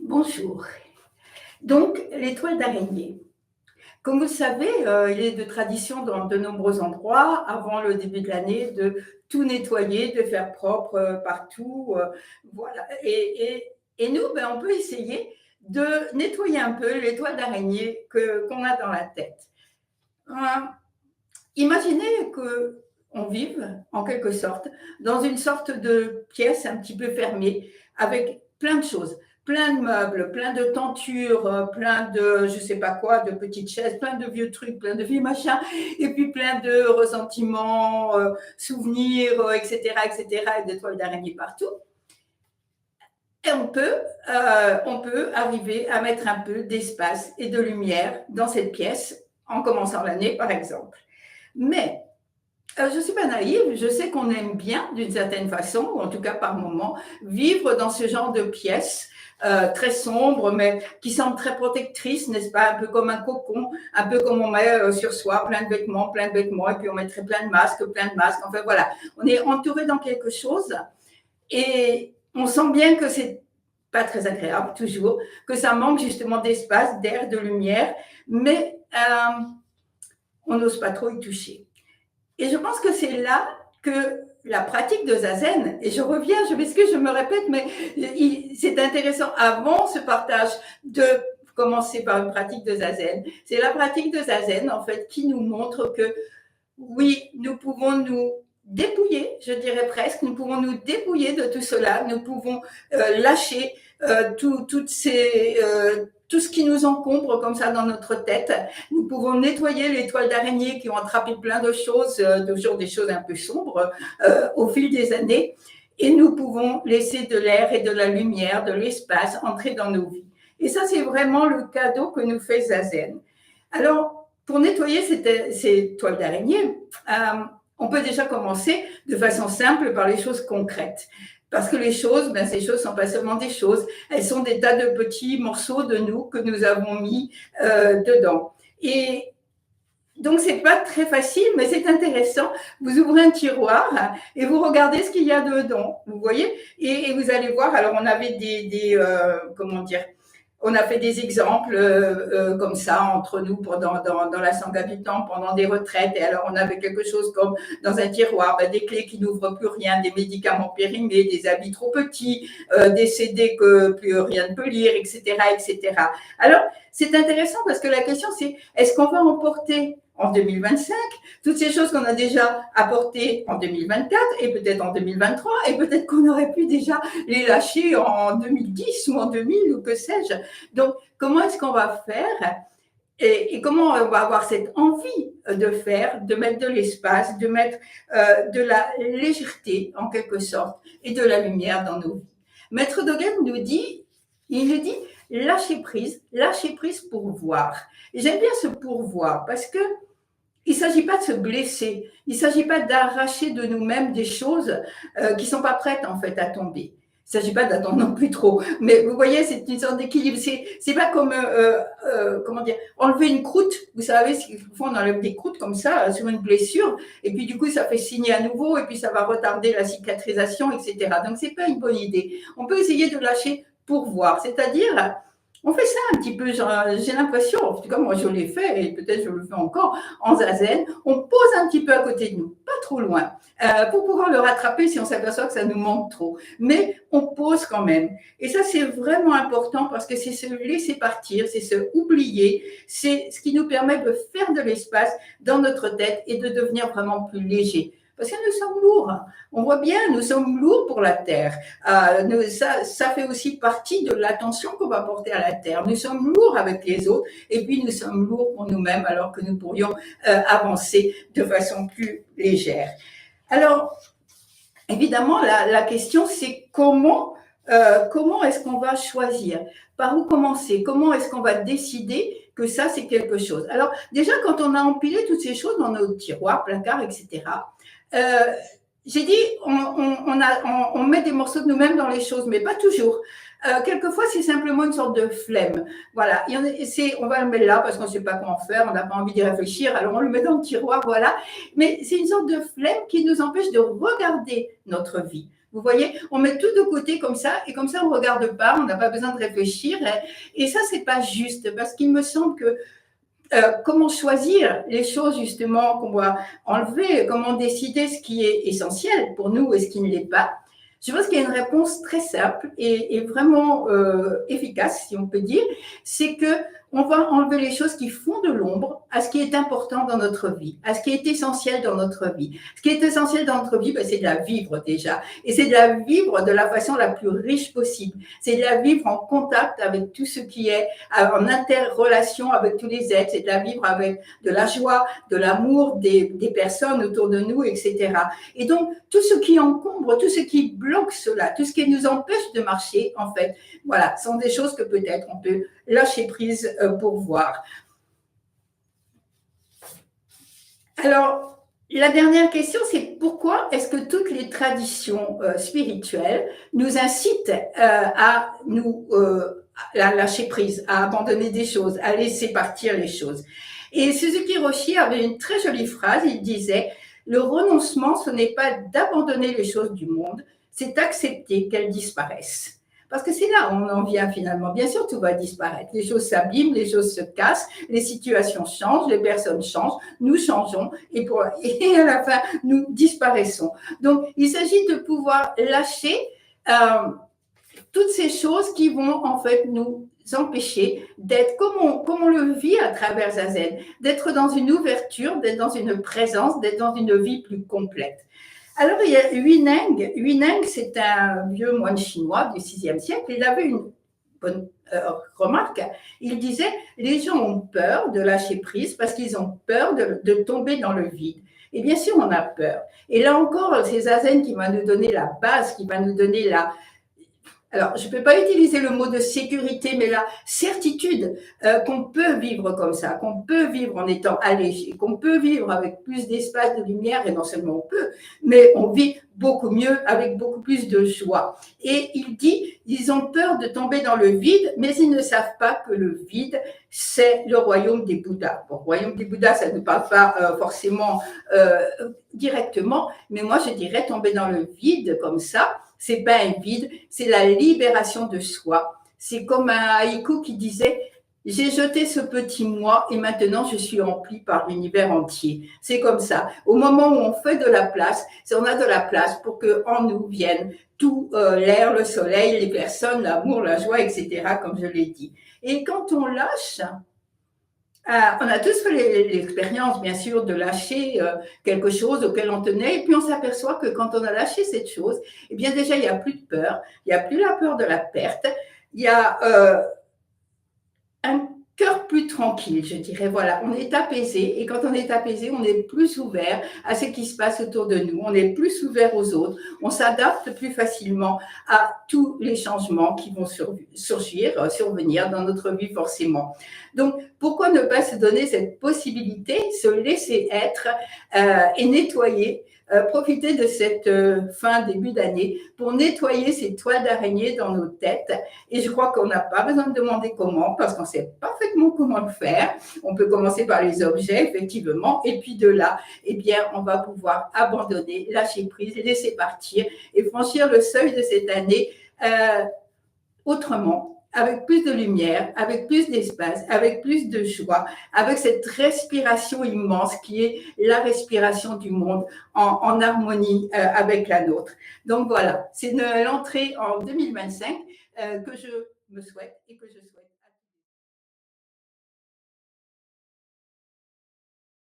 Bonjour. Donc, l'étoile d'araignée. Comme vous le savez, il est de tradition dans de nombreux endroits, avant le début de l'année, de tout nettoyer, de faire propre partout. Voilà. Et nous, ben, on peut essayer de nettoyer un peu l'étoile d'araignée qu'on a dans la tête. Euh, Imaginez qu'on vive, en quelque sorte, dans une sorte de pièce un petit peu fermée, avec plein de choses, plein de meubles, plein de tentures, plein de, je sais pas quoi, de petites chaises, plein de vieux trucs, plein de vieux machins, et puis plein de ressentiments, souvenirs, etc., etc., et des toiles d'araignée partout. Et on peut arriver à mettre un peu d'espace et de lumière dans cette pièce, en commençant l'année, par exemple. Mais je ne suis pas naïve, je sais qu'on aime bien, d'une certaine façon, ou en tout cas par moment, vivre dans ce genre de pièces très sombres, mais qui semblent très protectrices, n'est-ce pas? Un peu comme un cocon, un peu comme on met sur soi plein de vêtements, et puis on mettrait plein de masques. Enfin voilà, on est entouré dans quelque chose et on sent bien que c'est pas très agréable toujours, que ça manque justement d'espace, d'air, de lumière, mais on n'ose pas trop y toucher. Et je pense que c'est là que la pratique de Zazen, et je reviens, je m'excuse, je me répète, mais c'est intéressant avant ce partage de commencer par une pratique de Zazen. C'est la pratique de Zazen, en fait, qui nous montre que oui, nous pouvons nous dépouiller, je dirais presque, nous pouvons nous dépouiller de tout cela, nous pouvons lâcher tout ce qui nous encombre comme ça dans notre tête. Nous pouvons nettoyer les toiles d'araignée qui ont attrapé plein de choses, toujours des choses un peu sombres, au fil des années. Et nous pouvons laisser de l'air et de la lumière, de l'espace entrer dans nos vies. Et ça, c'est vraiment le cadeau que nous fait Zazen. Alors, pour nettoyer ces toiles d'araignée, on peut déjà commencer de façon simple par les choses concrètes. Parce que les choses, ben, ces choses ne sont pas seulement des choses, elles sont des tas de petits morceaux de nous que nous avons mis dedans. Et donc, ce n'est pas très facile, mais c'est intéressant. Vous ouvrez un tiroir et vous regardez ce qu'il y a dedans, vous voyez, et vous allez voir. Alors, on avait comment dire, on a fait des exemples comme ça entre nous dans la Sangha-du-Temps pendant des retraites. Et alors, on avait quelque chose comme dans un tiroir, ben, des clés qui n'ouvrent plus rien, des médicaments périmés, des habits trop petits, des CD que plus rien ne peut lire, etc., etc. Alors, c'est intéressant parce que la question, c'est est-ce qu'on va emporter en 2025 toutes ces choses qu'on a déjà apportées en 2024 et peut-être en 2023 et peut-être qu'on aurait pu déjà les lâcher en 2010 ou en 2000 ou que sais-je. Donc, comment est-ce qu'on va faire et comment on va avoir cette envie de faire, de mettre de l'espace, de mettre de la légèreté en quelque sorte et de la lumière dans nos vies. Maître Dogen nous dit, lâcher prise pour voir. Et j'aime bien ce pourvoir parce que il ne s'agit pas de se blesser, il ne s'agit pas d'arracher de nous-mêmes des choses qui ne sont pas prêtes en fait à tomber. Il ne s'agit pas d'attendre non plus trop. Mais vous voyez, c'est une sorte d'équilibre. C'est pas comme, comment dire, enlever une croûte. Vous savez, quelquefois on enlève des croûtes comme ça sur une blessure, et puis du coup ça fait signer à nouveau, et puis ça va retarder la cicatrisation, etc. Donc c'est pas une bonne idée. On peut essayer de lâcher pour voir, c'est-à-dire on fait ça un petit peu, j'ai l'impression, en tout cas moi je l'ai fait et peut-être je le fais encore en zazen, on pose un petit peu à côté de nous, pas trop loin, pour pouvoir le rattraper si on s'aperçoit que ça nous manque trop. Mais on pose quand même. Et ça c'est vraiment important parce que c'est se laisser partir, c'est se oublier, c'est ce qui nous permet de faire de l'espace dans notre tête et de devenir vraiment plus léger. Parce que nous sommes lourds. On voit bien, nous sommes lourds pour la Terre. Ça fait aussi partie de l'attention qu'on va porter à la Terre. Nous sommes lourds avec les autres et puis nous sommes lourds pour nous-mêmes alors que nous pourrions avancer de façon plus légère. Alors, évidemment, la question, c'est comment est-ce qu'on va choisir? Par où commencer? Comment est-ce qu'on va décider que ça, c'est quelque chose? Alors, déjà, quand on a empilé toutes ces choses dans nos tiroirs, placards, etc., j'ai dit, on met des morceaux de nous-mêmes dans les choses, mais pas toujours. Quelquefois, c'est simplement une sorte de flemme. Voilà, on va le mettre là parce qu'on ne sait pas comment faire, on n'a pas envie d'y réfléchir, alors on le met dans le tiroir, voilà. Mais c'est une sorte de flemme qui nous empêche de regarder notre vie. Vous voyez, on met tout de côté comme ça, et comme ça, on ne regarde pas, on n'a pas besoin de réfléchir. Et ça, ce n'est pas juste, parce qu'il me semble que comment choisir les choses justement qu'on va enlever, comment décider ce qui est essentiel pour nous et ce qui ne l'est pas. Je pense qu'il y a une réponse très simple et vraiment efficace, si on peut dire, c'est que on va enlever les choses qui font de l'ombre à ce qui est important dans notre vie, à ce qui est essentiel dans notre vie. Ce qui est essentiel dans notre vie, ben, c'est de la vivre déjà. Et c'est de la vivre de la façon la plus riche possible. C'est de la vivre en contact avec tout ce qui est, en interrelation avec tous les êtres. C'est de la vivre avec de la joie, de l'amour des personnes autour de nous, etc. Et donc, tout ce qui encombre, tout ce qui bloque cela, tout ce qui nous empêche de marcher, en fait, voilà, sont des choses que peut-être on peut lâcher prise pour voir. Alors, la dernière question, c'est pourquoi est-ce que toutes les traditions spirituelles nous incitent à nous à lâcher prise, à abandonner des choses, à laisser partir les choses. Et Suzuki Roshi avait une très jolie phrase, il disait « Le renoncement, ce n'est pas d'abandonner les choses du monde, c'est accepter qu'elles disparaissent. » Parce que c'est là où on en vient finalement. Bien sûr, tout va disparaître. Les choses s'abîment, les choses se cassent, les situations changent, les personnes changent, nous changeons et à la fin, nous disparaissons. Donc, il s'agit de pouvoir lâcher toutes ces choses qui vont en fait nous empêcher d'être comme on le vit à travers Zazen, d'être dans une ouverture, d'être dans une présence, d'être dans une vie plus complète. Alors, il y a Huineng. Huineng, c'est un vieux moine chinois du VIe siècle. Il avait une bonne remarque. Il disait, les gens ont peur de lâcher prise parce qu'ils ont peur de tomber dans le vide. Et bien sûr, on a peur. Et là encore, c'est Zazen qui va nous donner la base, qui va nous donner alors, je ne peux pas utiliser le mot de sécurité, mais la certitude qu'on peut vivre comme ça, qu'on peut vivre en étant allégé, qu'on peut vivre avec plus d'espace, de lumière, et non seulement on peut, mais on vit beaucoup mieux, avec beaucoup plus de joie. Et il dit, ils ont peur de tomber dans le vide, mais ils ne savent pas que le vide, c'est le royaume des Bouddhas. Bon, royaume des Bouddhas, ça ne parle pas forcément directement, mais moi je dirais tomber dans le vide comme ça, c'est pas un vide, c'est la libération de soi. C'est comme un haïku qui disait « J'ai jeté ce petit moi et maintenant je suis rempli par l'univers entier ». C'est comme ça. Au moment où on fait de la place, on a de la place pour qu'en nous vienne tout l'air, le soleil, les personnes, l'amour, la joie, etc., comme je l'ai dit. Et quand on lâche, on a tous fait l'expérience, bien sûr, de lâcher quelque chose auquel on tenait, et puis on s'aperçoit que quand on a lâché cette chose, eh bien déjà, il n'y a plus de peur, il n'y a plus la peur de la perte, il y a un cœur plus tranquille, je dirais. Voilà, on est apaisé, et quand on est apaisé, on est plus ouvert à ce qui se passe autour de nous, on est plus ouvert aux autres, on s'adapte plus facilement à tous les changements qui vont survenir dans notre vie forcément. Donc, pourquoi ne pas se donner cette possibilité, se laisser être et nettoyer, profiter de cette fin, début d'année pour nettoyer ces toiles d'araignée dans nos têtes. Et je crois qu'on n'a pas besoin de demander comment, parce qu'on sait parfaitement comment le faire. On peut commencer par les objets, effectivement, et puis de là, eh bien, on va pouvoir abandonner, lâcher prise, laisser partir et franchir le seuil de cette année autrement, avec plus de lumière, avec plus d'espace, avec plus de joie, avec cette respiration immense qui est la respiration du monde en harmonie avec la nôtre. Donc voilà, c'est l'entrée en 2025 que je me souhaite et que je souhaite.